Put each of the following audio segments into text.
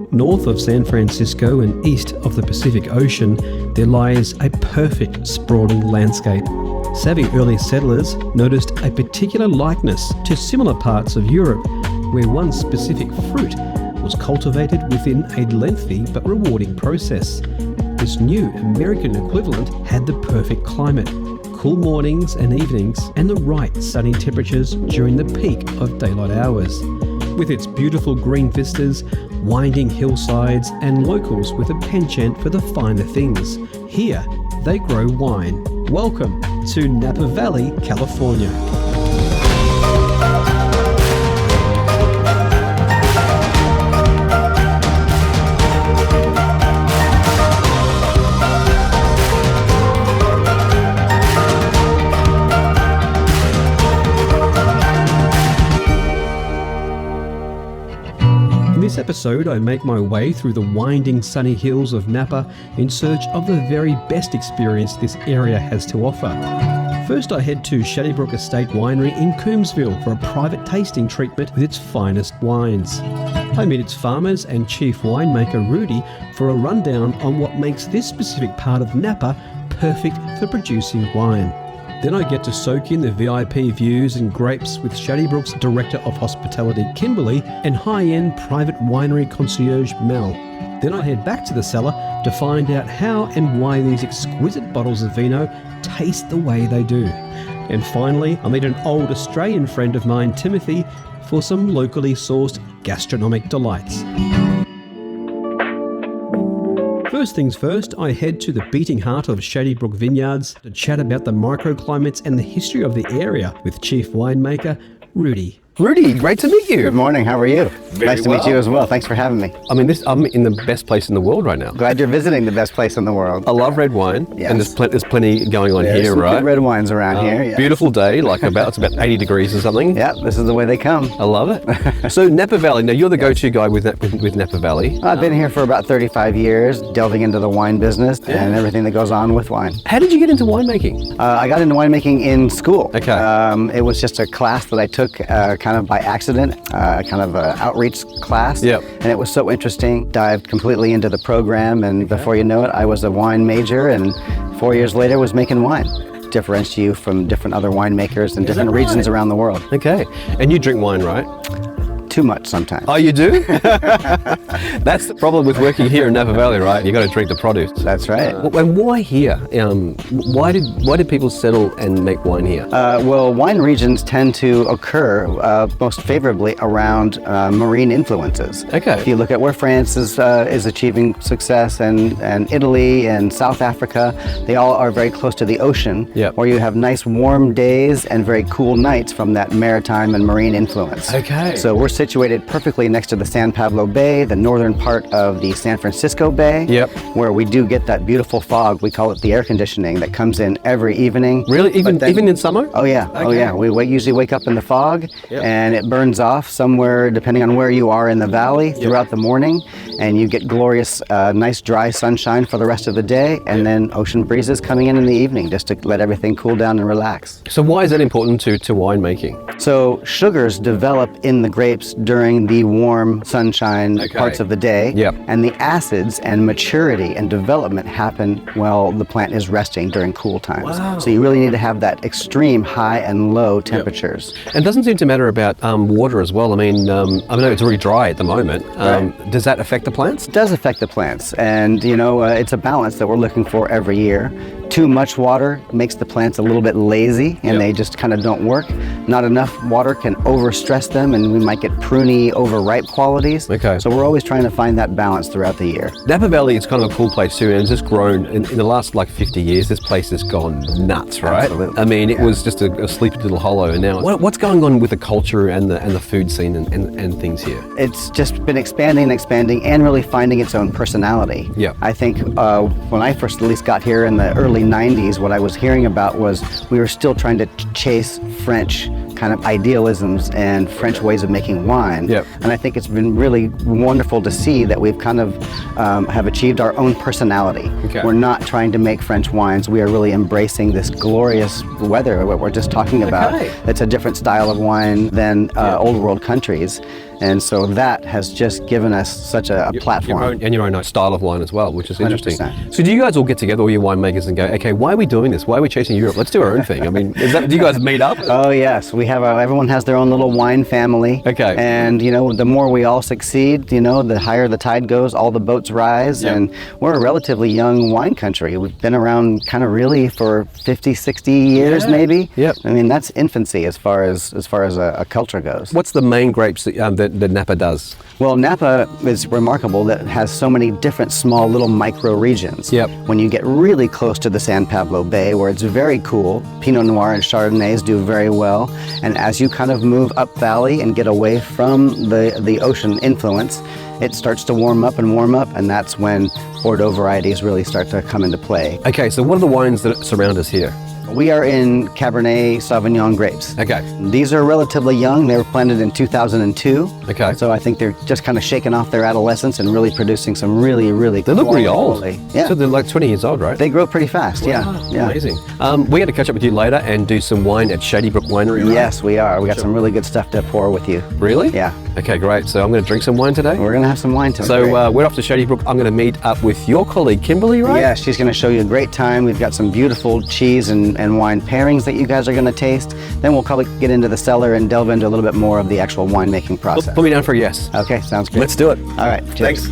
North of San Francisco and east of the Pacific Ocean, there lies a perfect sprawling landscape. Savvy early settlers noticed a particular likeness to similar parts of Europe, where one specific fruit was cultivated within a lengthy but rewarding process. This new American equivalent had the perfect climate, cool mornings and evenings, and the right sunny temperatures during the peak of daylight hours. With its beautiful green vistas, winding hillsides, and locals with a penchant for the finer things, here they grow wine. Welcome to Napa Valley, California. In this episode, I make my way through the winding sunny hills of Napa in search of the very best experience this area has to offer. First, I head to Shadybrook Estate Winery in Coombsville for a private tasting treatment with its finest wines. I meet its farmers and chief winemaker Rudy for a rundown on what makes this specific part of Napa perfect for producing wine. Then I get to soak in the VIP views and grapes with Shadybrook's Director of Hospitality, Kimberly, and high-end private winery concierge, Mel. Then I head back to the cellar to find out how and why these exquisite bottles of vino taste the way they do. And finally, I meet an old Australian friend of mine, Timothy, for some locally sourced gastronomic delights. First things first, I head to the beating heart of Shadybrook Vineyards to chat about the microclimates and the history of the area with Chief Winemaker Rudy. Rudy, great to meet you. Good morning, how are you? Nice to meet you as well. Thanks for having me. I'm in the best place in the world right now. Glad you're visiting the best place in the world. I love red wine, yes. and there's plenty going on here, right? Good red wines around here. Yes. Beautiful day, it's about 80 degrees or something. Yeah, this is the way they come. I love it. So Napa Valley, now you're the go-to guy with Napa Valley. I've been here for about 35 years, delving into the wine business and everything that goes on with wine. How did you get into winemaking? I got into winemaking in school. Okay. It was just a class that I took kind of by accident. Kind of an outreach class, and it was so interesting. Dived completely into the program, and before you know it, I was a wine major, and 4 years later was making wine. Differentiate you from different other winemakers in different regions around the world. Okay, and you drink wine, right? Too much sometimes. Oh, you do? That's the problem with working here in Napa Valley, right? You got to drink the produce. That's right. And why here? Why did people settle and make wine here? Well, wine regions tend to occur most favorably around marine influences. Okay. If you look at where France is achieving success, and Italy and South Africa, they all are very close to the ocean, where you have nice warm days and very cool nights from that maritime and marine influence. Okay. So we're situated perfectly next to the San Pablo Bay, the northern part of the San Francisco Bay, where we do get that beautiful fog. We call it the air conditioning that comes in every evening. Really? Even in summer? Oh yeah, okay. Oh yeah. We usually wake up in the fog, and it burns off somewhere, depending on where you are in the valley, throughout the morning, and you get glorious, nice dry sunshine for the rest of the day, and then ocean breezes coming in the evening, just to let everything cool down and relax. So why is that important to winemaking? So sugars develop in the grapes during the warm sunshine parts of the day, and the acids and maturity and development happen while the plant is resting during cool times. Wow. So you really need to have that extreme high and low temperatures. And it doesn't seem to matter about water as well. I know it's really dry at the moment. Does that affect the plants? It does affect the plants, and it's a balance that we're looking for every year. Too much water makes the plants a little bit lazy, and they just kind of don't work. Not enough water can overstress them, and we might get pruny, overripe qualities. Okay. So we're always trying to find that balance throughout the year. Napa Valley is kind of a cool place too, and it's just grown in the last 50 years. This place has gone nuts, right? Absolutely. It was just a sleepy little hollow, and now what's going on with the culture and the food scene and things here? It's just been expanding, and really finding its own personality. Yeah. I think when I first at least got here in the early 90s, what I was hearing about was we were still trying to chase French kind of idealisms and French ways of making wine. Yep. And I think it's been really wonderful to see that we've kind of have achieved our own personality. Okay. We're not trying to make French wines. We are really embracing this glorious weather, what we're just talking about. Okay. It's a different style of wine than old world countries. And so that has just given us such a platform. Your own style of wine as well, which is interesting. 100%. So do you guys all get together, all your winemakers, and go, okay, why are we doing this? Why are we chasing Europe? Let's do our own thing. I mean, do you guys meet up? Oh yes, we have everyone has their own little wine family. Okay. And you know, the more we all succeed, you know, the higher the tide goes, all the boats rise. Yep. And we're a relatively young wine country. We've been around kind of really for 50, 60 years maybe. Yep. I mean, that's infancy as far as a culture goes. What's the main grapes that Napa does? Well, Napa is remarkable that it has so many different small little micro regions. Yep. When you get really close to the San Pablo Bay, where it's very cool, Pinot Noir and Chardonnays do very well. And as you kind of move up valley and get away from the ocean influence, it starts to warm up, and that's when Bordeaux varieties really start to come into play. Okay, so what are the wines that surround us here? We are in Cabernet Sauvignon grapes. Okay. These are relatively young. They were planted in 2002. Okay. So I think they're just kind of shaking off their adolescence and really producing some really They look really old. quality. Yeah. So they're like 20 years old, right? They grow pretty fast. Yeah. Amazing. We got to catch up with you later and do some wine at Shadybrook Winery, right? Yes, we are. We got some really good stuff to pour with you. Really? Yeah. Okay, great. So I'm going to drink some wine today. We're going to have some wine tonight. So we're off to Shadybrook. I'm going to meet up with your colleague, Kimberly, right? Yeah, she's going to show you a great time. We've got some beautiful cheese and wine pairings that you guys are going to taste. Then we'll probably get into the cellar and delve into a little bit more of the actual winemaking process. Put me down for a yes. Okay, sounds good. Let's do it. All right, cheers. Thanks.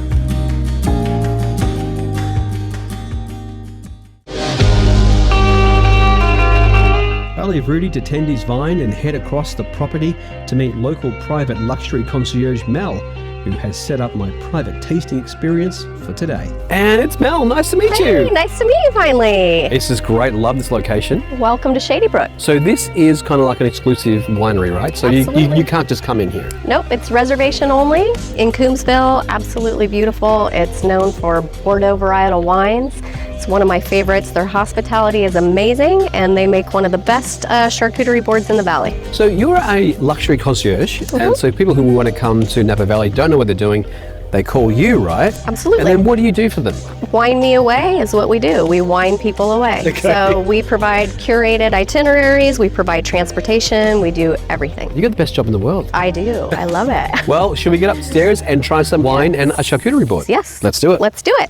I leave Rudy to tend his vine and head across the property to meet local private luxury concierge Mel, who has set up my private tasting experience for today. And it's Mel. Nice to meet Hey, you. nice to meet you finally. This is great. Love this location. Welcome to Shadybrook. So this is kind of like an exclusive winery, right? So you can't just come in here. Nope, it's reservation only in Coombsville. Absolutely beautiful. It's known for Bordeaux varietal wines. It's one of my favorites. Their hospitality is amazing, and they make one of the best charcuterie boards in the valley. So you're a luxury concierge, and so people who want to come to Napa Valley don't know what they're doing. They call you, right? Absolutely. And then what do you do for them? Wine me away is what we do. We wine people away. Okay. So we provide curated itineraries, we provide transportation, we do everything. You got the best job in the world. I do. I love it. Well, should we get upstairs and try some wine and a charcuterie board? Yes. Let's do it. Let's do it.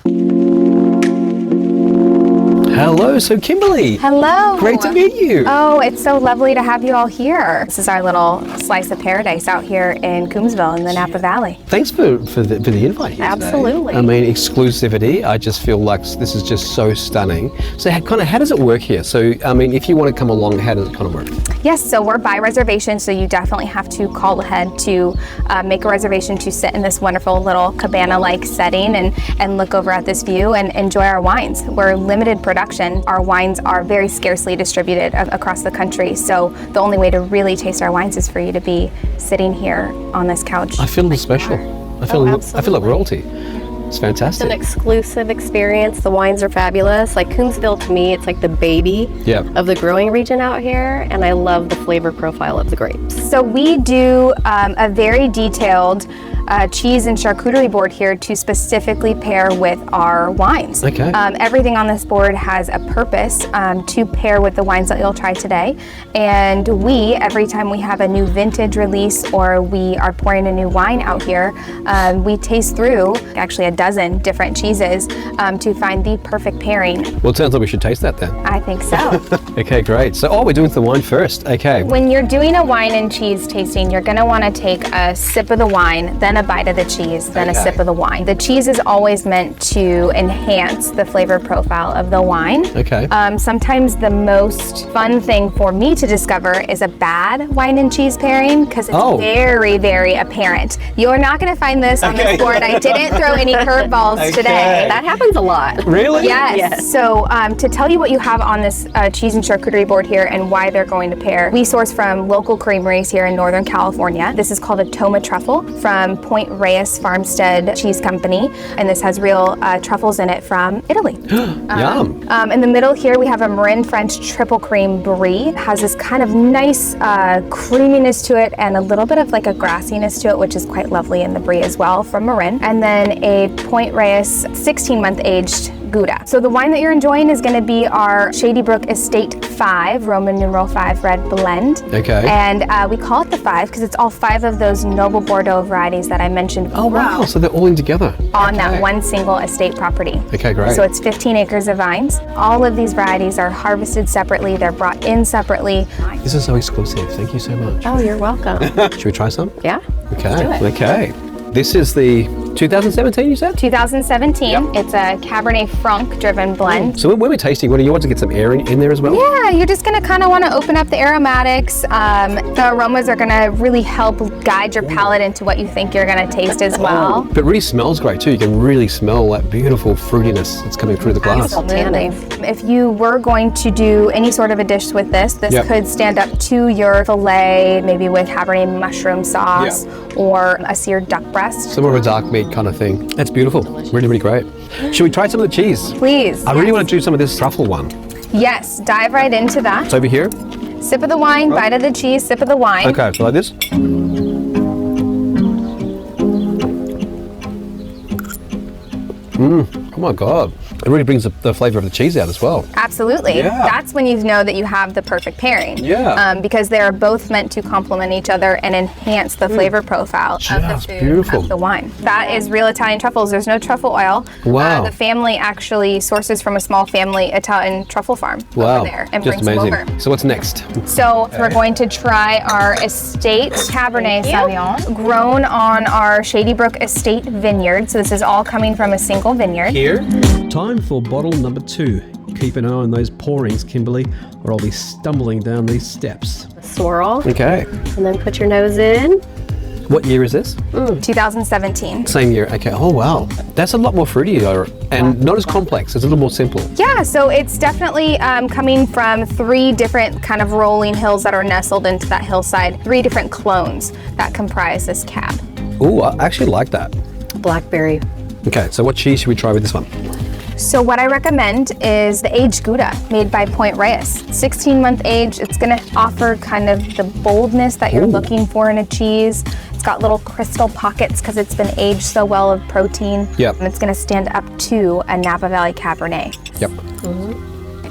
Hello, so Kimberly. Hello. Great to meet you. Oh, it's so lovely to have you all here. This is our little slice of paradise out here in Coombsville in the Napa Valley. Thanks for the invite here Absolutely. today. I mean, exclusivity. I just feel like this is just so stunning. So how does it work here? So, I mean, if you want to come along, how does it kind of work? Yes, so we're by reservation, so you definitely have to call ahead to make a reservation to sit in this wonderful little cabana-like setting and look over at this view and enjoy our wines. We're limited production. Our wines are very scarcely distributed across the country, so the only way to really taste our wines is for you to be sitting here on this couch. I feel special. I feel like royalty. It's It's fantastic. an exclusive experience. The wines are fabulous. Like Coombsville to me, it's like the baby of the growing region out here, and I love the flavor profile of the grapes. So we do a very detailed cheese and charcuterie board here to specifically pair with our wines. Okay. Everything on this board has a purpose to pair with the wines that you'll try today. And every time we have a new vintage release or we are pouring a new wine out here, we taste through actually a dozen different cheeses to find the perfect pairing. Well, it sounds like we should taste that then. I think so. Okay, great. So, we're doing the wine first. Okay. When you're doing a wine and cheese tasting, you're gonna wanna take a sip of the wine, then a bite of the cheese, then a sip of the wine. The cheese is always meant to enhance the flavor profile of the wine. Okay. Sometimes the most fun thing for me to discover is a bad wine and cheese pairing because it's very, very apparent. You're not gonna find this on this board. I didn't throw any curveballs today. That happens a lot. Really? Yes. So to tell you what you have on this cheese and charcuterie board here and why they're going to pair, we source from local creameries here in Northern California. This is called a Toma truffle from Point Reyes Farmstead Cheese Company, and this has real truffles in it from Italy. Yum. In the middle here we have a Marin French triple cream brie. It has this kind of nice creaminess to it and a little bit of like a grassiness to it, which is quite lovely in the brie as well from Marin. And then a Point Reyes 16-month aged Gouda. So the wine that you're enjoying is going to be our Shadybrook Estate 5, Roman numeral 5 red blend. Okay. And we call it the 5 because it's all 5 of those noble Bordeaux varieties that I mentioned. Oh wow, so they're all in together. On that one single estate property. Okay, great. So it's 15 acres of vines. All of these varieties are harvested separately. They're brought in separately. This is so exclusive. Thank you so much. Oh, you're welcome. Should we try some? Yeah. Okay. Let's do it. Okay. This is the 2017, you said? 2017. Yep. It's a Cabernet Franc driven blend. So when we're tasting, what do you want to get some air in there as well? Yeah, you're just gonna kind of want to open up the aromatics. The aromas are gonna really help guide your palate into what you think you're gonna taste as well. But it really smells great too. You can really smell that beautiful fruitiness that's coming through the glass. Absolutely. If you were going to do any sort of a dish with this Yep. could stand up to your filet, maybe with Cabernet mushroom sauce or a seared duck breast. Some more of a dark meat kind of thing. That's beautiful. Really, really great. Should we try some of the cheese? Please. I really want to do some of this truffle one. Yes, dive right into that. It's over here. Sip of the wine, bite of the cheese, sip of the wine. Okay, so like this. Oh my God. It really brings the flavor of the cheese out as well. Absolutely. Yeah. That's when you know that you have the perfect pairing. Yeah. Because they're both meant to complement each other and enhance the flavor profile of the Just food, beautiful. of the wine. That is real Italian truffles. There's no truffle oil. Wow. The family actually sources from a small family Italian truffle farm Wow. over there and Just brings amazing. them over. So what's next? So we're going to try our estate Cabernet Sauvignon, grown on our Shadybrook Estate Vineyard. So this is all coming from a single vineyard. Here. Time for bottle number 2. Keep an eye on those pourings, Kimberly, or I'll be stumbling down these steps. Swirl. Okay. And then put your nose in. What year is this? 2017. Same year. Okay. Oh wow. That's a lot more fruity and not as complex. It's a little more simple. Yeah, so it's definitely coming from 3 different kind of rolling hills that are nestled into that hillside. 3 different clones that comprise this cab. Ooh, I actually like that. Blackberry. Okay. So what cheese should we try with this one? So what I recommend is the aged Gouda made by Point Reyes. 16-month age. It's going to offer kind of the boldness that you're looking for in a cheese. It's got little crystal pockets because it's been aged so well of protein. Yep. And it's going to stand up to a Napa Valley Cabernet. Yep.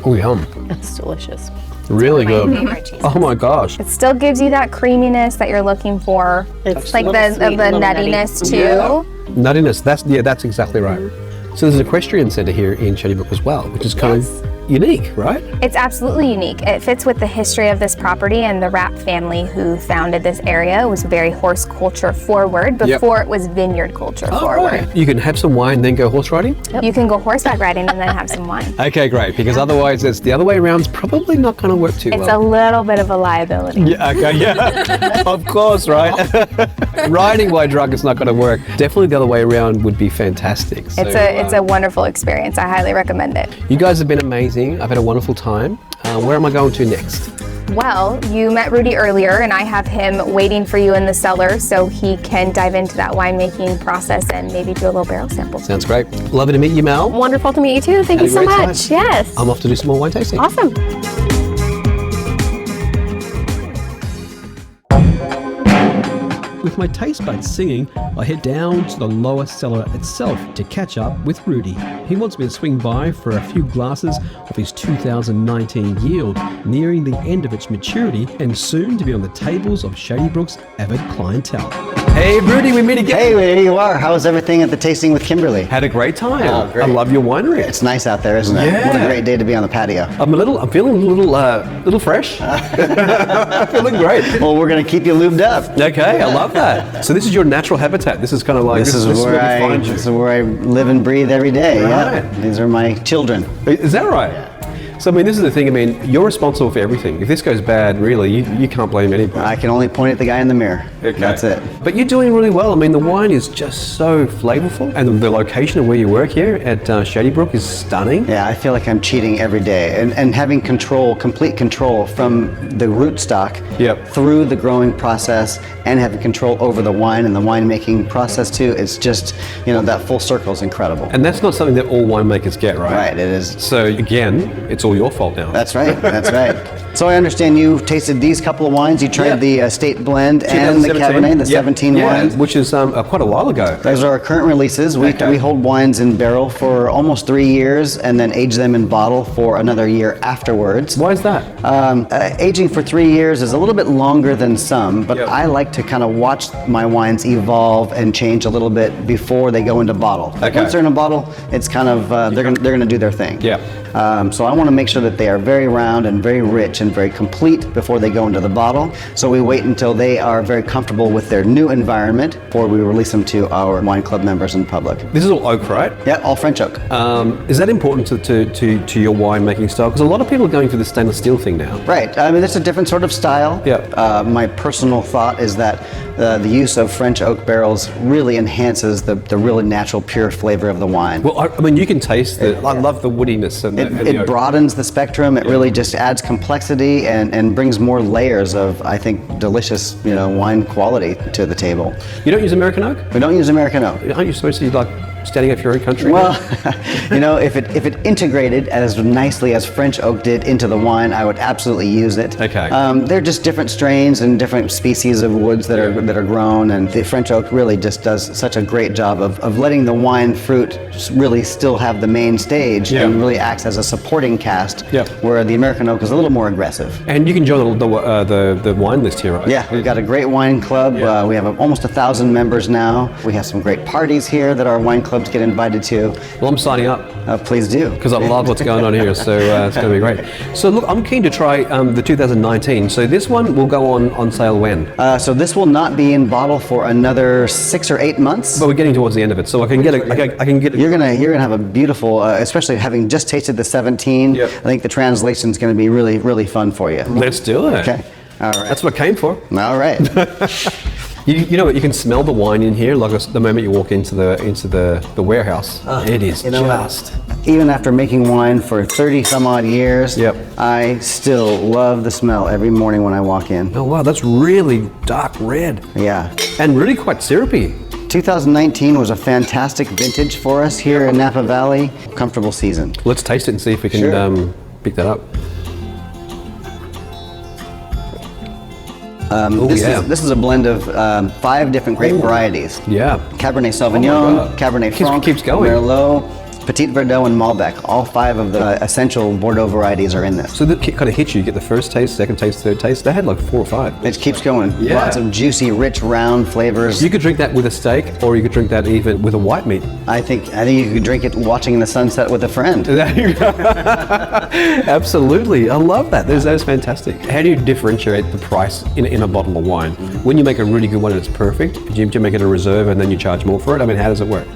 Oh, yum. That's delicious. Really My good. favorite cheese. Oh my gosh. It still gives you that creaminess that you're looking for. It's Like the sweet, a little nuttiness nutty. too. Nuttiness. That's exactly right. So there's an equestrian centre here in Shadybrook as well, which is kind of unique, right? It's absolutely unique. It fits with the history of this property, and the Rapp family who founded this area was very horse culture forward before it was vineyard culture forward. Right. You can have some wine, then go horse riding? You can go horseback riding and then have some wine. Okay, great, because otherwise it's the other way around. It's probably not going to work too It's well. a little bit of a liability. Yeah, okay, yeah. Of course, right? Riding while drunk is not going to work. Definitely the other way around would be fantastic. So, It's a wonderful experience. I highly recommend it. you guys have been amazing. I've had a wonderful time. Where am I going to next? Well, you met Rudy earlier, and I have him waiting for you in the cellar so he can dive into that winemaking process and maybe do a little barrel sample. Sounds great. Lovely to meet you, Mel. Wonderful to meet you too. Thank Had you a so great much. time. Yes. I'm off to do some more wine tasting. Awesome. With my taste buds singing, I head down to the lower cellar itself to catch up with Rudy. He wants me to swing by for a few glasses of his 2019 yield, nearing the end of its maturity and soon to be on the tables of Shadybrook's avid clientele. Hey, Rudy, we meet again. Hey, there you are. How was everything at the tasting with Kimberly? Had a great time. Oh, great. I love your winery. It's nice out there, isn't it? Yeah. What a great day to be on the patio. I'm feeling a little fresh. Feeling great. Well, we're gonna keep you lubed up. Okay, I love that. So this is your natural habitat. This is kind of like This is where I live and breathe every day. Right. Yeah. These are my children. Is that right? So I mean, this is the thing. I mean, you're responsible for everything. If this goes bad, really, you can't blame anybody. I can only point at the guy in the mirror. Okay. That's it. But you're doing really well. I mean, the wine is just so flavorful, and the location of where you work here at Shadybrook is stunning. Yeah, I feel like I'm cheating every day, and having control, complete control from the root stock through the growing process, and having control over the wine and the winemaking process too. It's just, that full circle is incredible. And that's not something that all winemakers get, right? Right, it is. So again, it's all your fault now. That's right. That's right. So I understand you tasted these couple of wines. You tried the estate blend and the Cabernet, the 17 wines. Which is quite a while ago. Those are our current releases. We hold wines in barrel for almost 3 years and then age them in bottle for another year afterwards. Why is that? Aging for 3 years is a little bit longer than some, but I like to kind of watch my wines evolve and change a little bit before they go into bottle. Once they're in a bottle, it's kind of they're gonna do their thing. So I want to make sure that they are very round and very rich and very complete before they go into the bottle. So we wait until they are very comfortable with their new environment before we release them to our wine club members in public. This is all oak, right? Yeah, all French oak. Is that important to your winemaking style? Because a lot of people are going for the stainless steel thing now. Right. I mean, it's a different sort of style. My personal thought is that the use of French oak barrels really enhances the really natural, pure flavor of the wine. Well, I mean, you can taste I love the woodiness. And it broadens the spectrum. It really just adds complexity and brings more layers of, I think, delicious, wine quality to the table. You don't use American oak? We don't use American oak. Aren't you supposed to standing up for your own country? Well, if it integrated as nicely as French oak did into the wine, I would absolutely use it. They're just different strains and different species of woods that are grown, and the French oak really just does such a great job of letting the wine fruit really still have the main stage and really acts as a supporting cast, where the American oak is a little more aggressive. And you can join the wine list here, right? Yeah, we've got a great wine club. We have almost 1,000 members now. We have some great parties here that our wine clubs get invited to. Well, I'm signing up. Please do. Because I love what's going on here, so it's going to be great. So look, I'm keen to try the 2019. So this one will go on sale when? So this will not be in bottle for another 6 or 8 months. But we're getting towards the end of it, so I can get it. You're gonna have a beautiful, especially having just tasted the 17. I think the translation is going to be really, really fun for you. Let's do it. Okay. All right. That's what I came for. All right. You know what? You can smell the wine in here. Like the moment you walk into the warehouse, it is just. Even after making wine for 30 some odd years, I still love the smell every morning when I walk in. Oh wow, that's really dark red. Yeah. And really quite syrupy. 2019 was a fantastic vintage for us here in Napa Valley. Comfortable season. Let's taste it and see if we can pick that up. This is a blend of 5 different grape varieties. Cabernet Sauvignon, Cabernet Franc, Merlot, Petit Verdot, and Malbec. All 5 of the essential Bordeaux varieties are in this. So that kind of hits you. You get the first taste, second taste, third taste. They had like 4 or 5. It keeps going. Lots of juicy, rich, round flavors. You could drink that with a steak, or you could drink that even with a white meat. I think you could drink it watching the sunset with a friend. Absolutely, I love that. That's fantastic. How do you differentiate the price in a bottle of wine? When you make a really good one and it's perfect, do you make it a reserve and then you charge more for it? I mean, how does it work?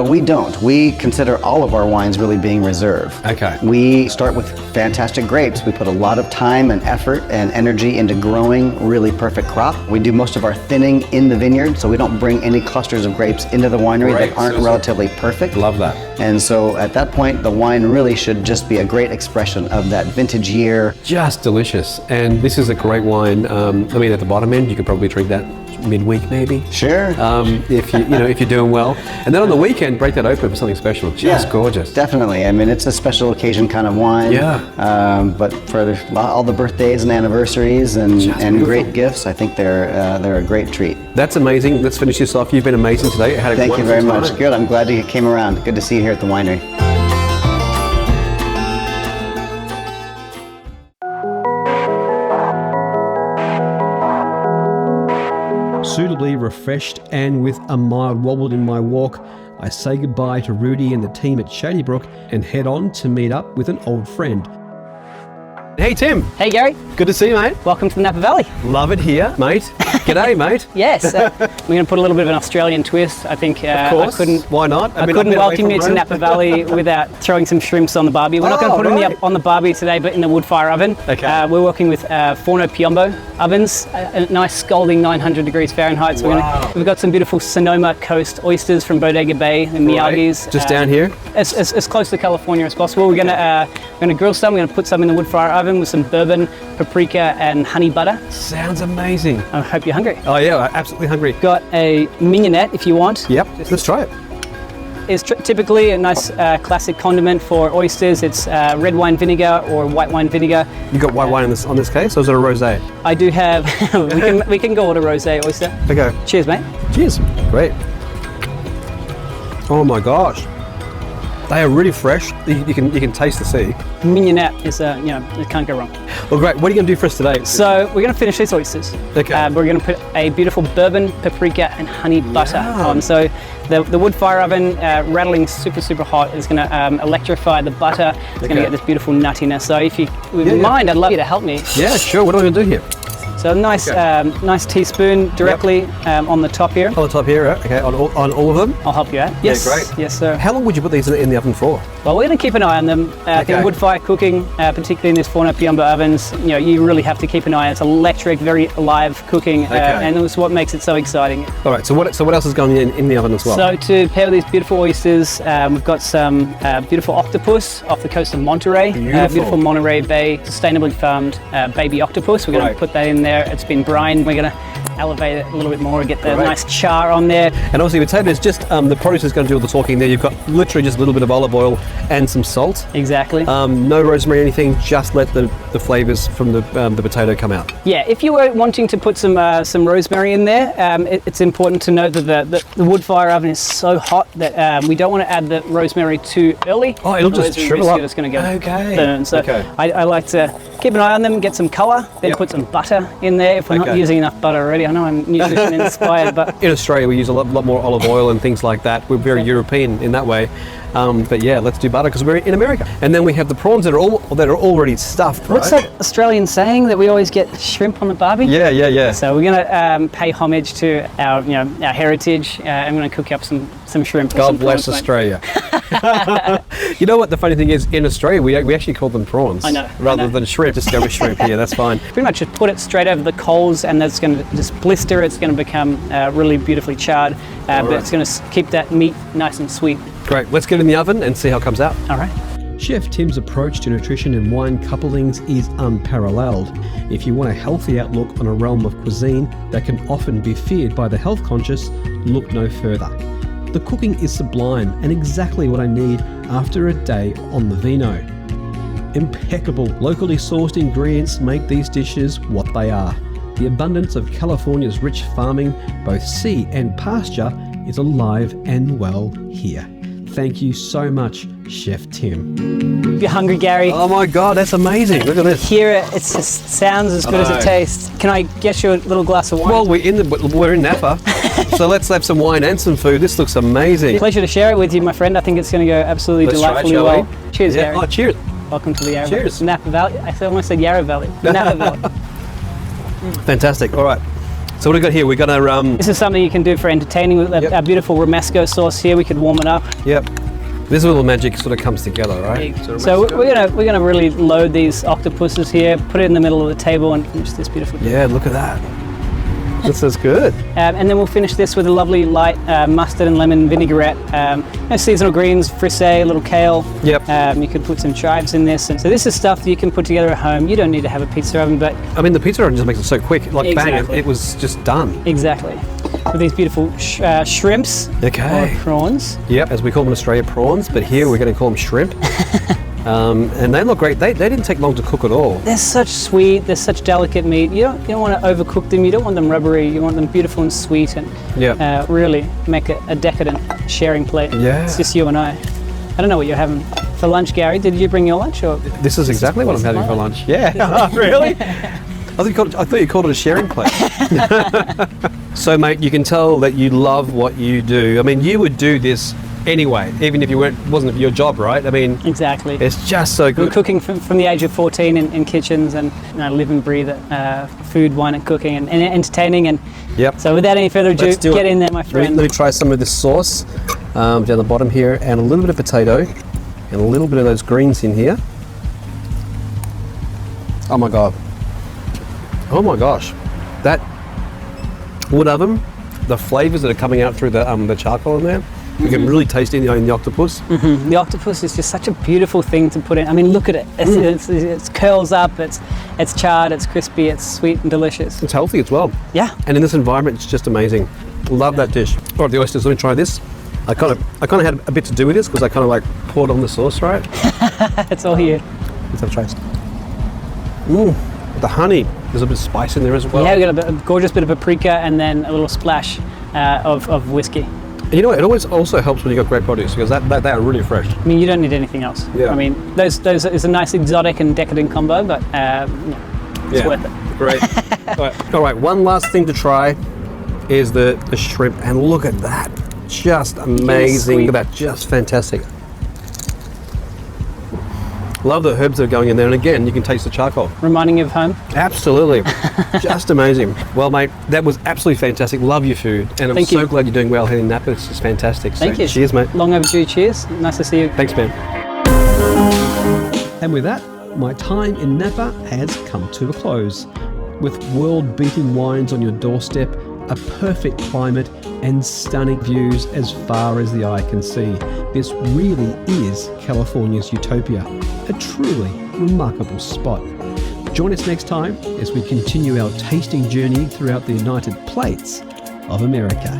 We don't. We consider all of our wines really being reserve. We start with fantastic grapes. We put a lot of time and effort and energy into growing really perfect crop. We do most of our thinning in the vineyard, so we don't bring any clusters of grapes into the winery that aren't relatively perfect. Love that. And so at that point, the wine really should just be a great expression of that vintage year. Just delicious. And this is a great wine. I mean, at the bottom end, you could probably drink that midweek maybe. Sure. If you're doing well. And then on the weekend, break that open for something special. Just gorgeous. Definitely. I mean, it's a special occasion kind of wine. But for all the birthdays and anniversaries and great gifts, I think they're a great treat. That's amazing. Let's finish this off. You've been amazing today. Thank you very much. Good. I'm glad you came around. Good to see you here at the winery. Suitably refreshed and with a mild wobble in my walk, I say goodbye to Rudy and the team at Shadybrook and head on to meet up with an old friend. Hey Tim. Hey Gary. Good to see you, mate. Welcome to the Napa Valley. Love it here, mate. G'day, mate. Yes, we're going to put a little bit of an Australian twist. I think of course. Why not? I couldn't welcome you to Napa Valley without throwing some shrimps on the Barbie. We're not going to put them on the Barbie today, but in the wood fire oven. We're working with Forno Piombo ovens, a nice scalding 900 degrees Fahrenheit. So we've got some beautiful Sonoma Coast oysters from Bodega Bay and Miyagi's. Just down here? As close to California as possible. We're going to grill some. We're going to put some in the wood fire oven with some bourbon, paprika, and honey butter. Sounds amazing. I hope you're hungry. Oh yeah, absolutely hungry. Got a mignonette if you want. Yep, let's try it. is typically a nice classic condiment for oysters. It's red wine vinegar or white wine vinegar. You got white wine on this case, or is it a rosé? I do have. we can go with a rosé oyster. Okay. Cheers, mate. Cheers. Great. Oh my gosh. They are really fresh. You can taste the sea. Mignonette is, it can't go wrong. Well, great. What are you going to do for us today? So we're going to finish these oysters. Okay. We're going to put a beautiful bourbon, paprika, and honey butter on. So the wood fire oven rattling super hot is going to electrify the butter. It's going to get this beautiful nuttiness. So if you wouldn't mind, I'd love you to help me. Yeah, sure. What are we going to do here? So nice teaspoon directly on the top here. On the top here, okay. On all of them? I'll help you out. Yes, yeah, great. Yes, sir. How long would you put these in the oven for? Well, we're going to keep an eye on them. I think wood fire cooking, particularly in these Forno Piombo ovens, you really have to keep an eye. It's electric, very alive cooking, and that's what makes it so exciting. All right. So what else is going in the oven as well? So to pair with these beautiful oysters, we've got some beautiful octopus off the coast of Monterey. Beautiful Monterey Bay, sustainably farmed baby octopus. We're going to put that in there. It's been brined. We're going to elevate it a little bit more, get the nice char on there. And obviously with potatoes, just the produce is going to do all the talking there. You've got literally just a little bit of olive oil and some salt. Exactly. No rosemary or anything, just let the flavors from the potato come out. Yeah, if you were wanting to put some rosemary in there, it's important to note that the wood fire oven is so hot that we don't want to add the rosemary too early. Oh, it'll just shrivel up. It's going to go burn. So I like to keep an eye on them, get some colour, then put some butter in there if we're not using enough butter already. I know I'm nutrition inspired, but in Australia we use a lot more olive oil and things like that. We're very European in that way. But yeah, let's do butter because we're in America. And then we have the prawns that are already stuffed. What's that Australian saying that we always get shrimp on the Barbie? Yeah. So we're going to pay homage to our our heritage. I'm going to cook up some shrimp. God bless Australia. You know what the funny thing is, in Australia we actually call them prawns. I know. Rather than shrimp, just go with shrimp here. That's fine. Pretty much just put it straight over the coals, and that's going to just blister. It's going to become really beautifully charred, but it's going to keep that meat nice and sweet. Great. Let's get it in the oven and see how it comes out. All right. Chef Tim's approach to nutrition and wine couplings is unparalleled. If you want a healthy outlook on a realm of cuisine that can often be feared by the health conscious, look no further. The cooking is sublime and exactly what I need after a day on the vino. Impeccable, locally sourced ingredients make these dishes what they are. The abundance of California's rich farming, both sea and pasture, is alive and well here. Thank you so much, Chef Tim. If you're hungry, Gary. Oh my God, that's amazing. Look at this. Hear it, it just sounds as good as it tastes. Can I get you a little glass of wine? Well, we're in Napa, so let's have some wine and some food. This looks amazing. Pleasure to share it with you, my friend. I think it's going to go absolutely delightfully well. Cheers, Gary. Oh, cheers. Welcome to the Napa Valley. I almost said Yarra Valley. Napa Valley. Fantastic. All right. So what do we got here? We're gonna. This is something you can do for entertaining with our beautiful romesco sauce here. We could warm it up. Yep. This little magic sort of comes together, right? So we're gonna really load these octopuses here, put it in the middle of the table, and finish this beautiful dish. Yeah, look at that. This is good. And then we'll finish this with a lovely light mustard and lemon vinaigrette. Seasonal greens, frisee, a little kale. Yep. You could put some chives in this. And so this is stuff that you can put together at home. You don't need to have a pizza oven, but... I mean, the pizza oven just makes it so quick. Like, exactly. bang, it was just done. Exactly. With these beautiful shrimps or prawns. Yep, as we call them in Australia, prawns, but here we're going to call them shrimp. And they look great. They didn't take long to cook at all. They're such sweet, they're such delicate meat. You don't want to overcook them, you don't want them rubbery, you want them beautiful and sweet and really make it a decadent sharing plate. Yeah. It's just you and I. I don't know what you're having for lunch, Gary. Did you bring your lunch? Or this is exactly what I'm having for lunch. Yeah. Really? I thought you called it a sharing plate. So, mate, you can tell that you love what you do. I mean, you would do this anyway, even if wasn't your job, right? I mean, exactly. It's just so good. We're cooking from the age of 14 in kitchens, and live and breathe food, wine, and cooking, and entertaining. And so, without any further ado, get in there, my friend. Let me try some of this sauce down the bottom here, and a little bit of potato, and a little bit of those greens in here. Oh my God. Oh my gosh, that wood oven, the flavors that are coming out through the charcoal in there, you can really taste it in the octopus. The octopus is just such a beautiful thing to put in. I mean, look at it. It curls up, it's charred, it's crispy, it's sweet and delicious. It's healthy as well. Yeah. And in this environment, it's just amazing. Love that dish. All right, the oysters, let me try this. I kind of had a bit to do with this because I kind of like poured on the sauce, right? It's all here. Let's have a taste. The honey, there's a bit of spice in there as well. Yeah, we got a gorgeous bit of paprika and then a little splash of whiskey. And you know what? It always also helps when you got great produce because they are really fresh. I mean, you don't need anything else. Yeah. I mean, those is a nice exotic and decadent combo, but it's worth it. Great. All right, one last thing to try is the shrimp, and look at that. Just amazing. Look at that, just fantastic. Love the herbs that are going in there, and again, you can taste the charcoal. Reminding you of home? Absolutely. Just amazing. Well, mate, that was absolutely fantastic. Love your food, and I'm so glad you're doing well here in Napa. It's just fantastic. Thank you. Cheers, mate. Long overdue cheers. Nice to see you. Thanks, man. And with that, my time in Napa has come to a close. With world-beating wines on your doorstep, a perfect climate, and stunning views as far as the eye can see, this really is California's utopia, a truly remarkable spot. Join us next time as we continue our tasting journey throughout the United Plates of America.